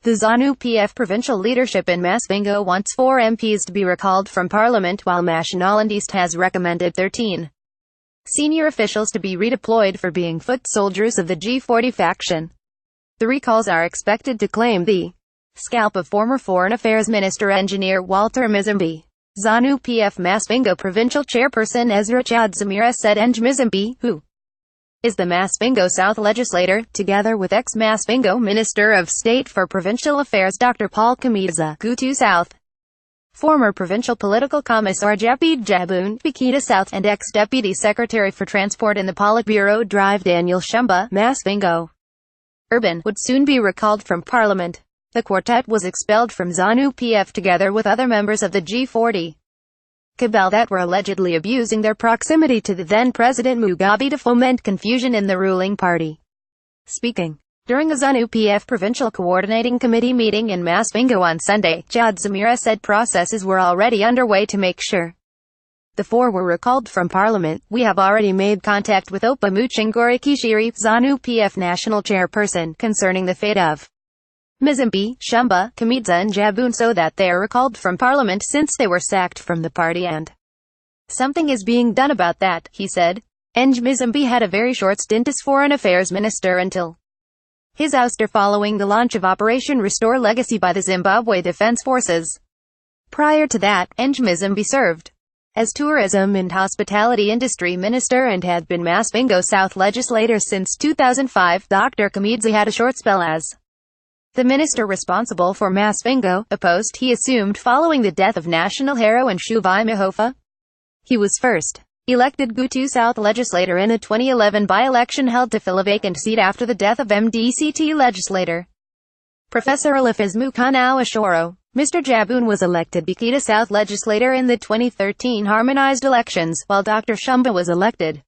The Zanu-PF provincial leadership in Masvingo wants 4 MPs to be recalled from Parliament, while Mashonaland has recommended 13 senior officials to be redeployed for being foot soldiers of the G40 faction. The recalls are expected to claim the scalp of former Foreign Affairs Minister Engineer Walter Mizimbi. Zanu-PF Masvingo provincial chairperson Ezra Chadzamira said Eng Mizimbi, who is the Masvingo South legislator, together with ex-Masvingo Minister of State for Provincial Affairs Dr. Paul Kamiza, Gutu South, former Provincial Political Commissar Jepid Jabun, Bikita South, and ex-Deputy Secretary for Transport in the Politburo Drive Daniel Shumba, Masvingo Urban, would soon be recalled from Parliament. The quartet was expelled from Zanu-PF together with other members of the G40 cabal that were allegedly abusing their proximity to the then-President Mugabe to foment confusion in the ruling party. Speaking during a Zanu-PF Provincial Coordinating Committee meeting in Masvingo on Sunday, Chadzamira said processes were already underway to make sure the 4 were recalled from Parliament. We have already made contact with Opa Muchingori Kishiri, Zanu-PF National Chairperson, concerning the fate of Mizimbi, Shumba, Kamiza and Jabun so that they are recalled from Parliament since they were sacked from the party, and something is being done about that, he said. Eng Mizimbi had a very short stint as Foreign Affairs Minister until his ouster following the launch of Operation Restore Legacy by the Zimbabwe Defense Forces. Prior to that, Eng Mizimbi served as Tourism and Hospitality Industry Minister and had been Masvingo South legislator since 2005. Dr. Kamiza had a short spell as the minister responsible for Masvingo, a post he assumed following the death of national heroine Shuvai Mahofa. He was first elected Gutu South legislator in a 2011 by-election held to fill a vacant seat after the death of MDCT legislator Professor Alifizmu Kanau Ashoro. Mr. Jabun was elected Bikita South legislator in the 2013 harmonized elections, while Dr. Shumba was elected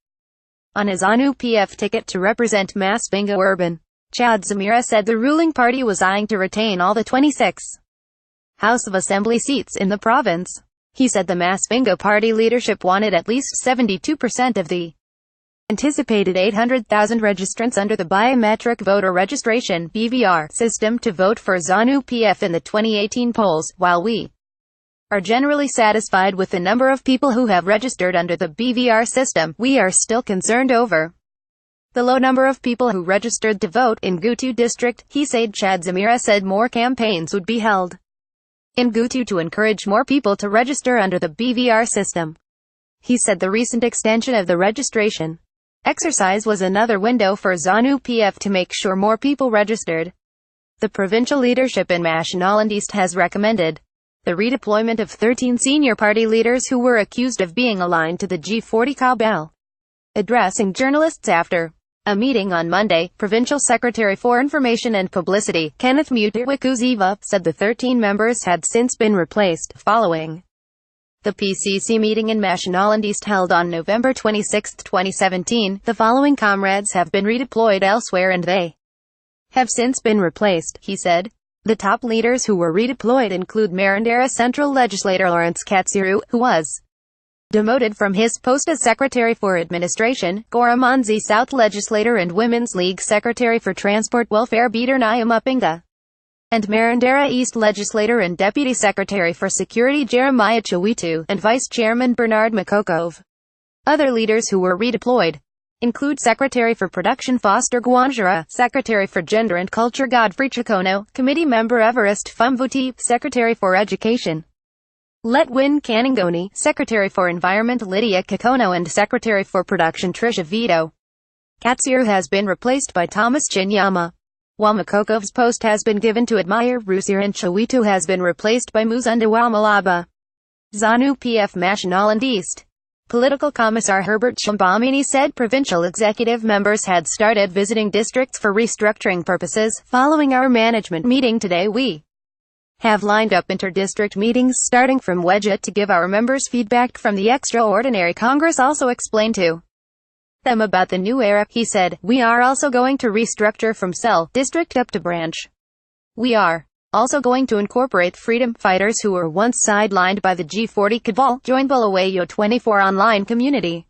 on his Zanu-PF ticket to represent Masvingo Urban. Chadzamira said the ruling party was eyeing to retain all the 26 House of Assembly seats in the province. He said the Masvingo party leadership wanted at least 72% of the anticipated 800,000 registrants under the Biometric Voter Registration (BVR) system to vote for Zanu-PF in the 2018 polls. While we are generally satisfied with the number of people who have registered under the BVR system, we are still concerned over the low number of people who registered to vote in Gutu district, he said. Chadzamira said more campaigns would be held in Gutu to encourage more people to register under the BVR system. He said the recent extension of the registration exercise was another window for Zanu-PF to make sure more people registered. The provincial leadership in Mashonaland has recommended the redeployment of 13 senior party leaders who were accused of being aligned to the G40 cabal. Addressing journalists after a meeting on Monday, Provincial Secretary for Information and Publicity, Kenneth Mutawikuziva, said the 13 members had since been replaced, following the PCC meeting in Mashonaland held on November 26, 2017. The following comrades have been redeployed elsewhere and they have since been replaced, he said. The top leaders who were redeployed include Marandera Central Legislator Lawrence Katsiru, who was demoted from his post as Secretary for Administration, Goramanzi South Legislator and Women's League Secretary for Transport Welfare Beater Nyamapinga, and Marandera East Legislator and Deputy Secretary for Security Jeremiah Chawitu, and Vice Chairman Bernard Makokov. Other leaders who were redeployed include Secretary for Production Foster Guanjara, Secretary for Gender and Culture Godfrey Chakono, Committee Member Everest Fumvuti, Secretary for Education Letwin Kanangoni, Secretary for Environment Lydia Kakono and Secretary for Production Trisha Vito. Katsiru has been replaced by Thomas Chinyama, while Makokov's post has been given to Admire Rusir and Chawitu has been replaced by Muzunda Wamalaba. Zanu-PF Mashonaland East Political Commissar Herbert Shambamini said provincial executive members had started visiting districts for restructuring purposes. Following our management meeting today, we have lined up inter-district meetings starting from Wedja to give our members feedback from the extraordinary Congress. Also explained to them about the new era, he said. We are also going to restructure from cell district up to branch. We are also going to incorporate freedom fighters who were once sidelined by the G40 cabal, joined Bulawayo 24 online community.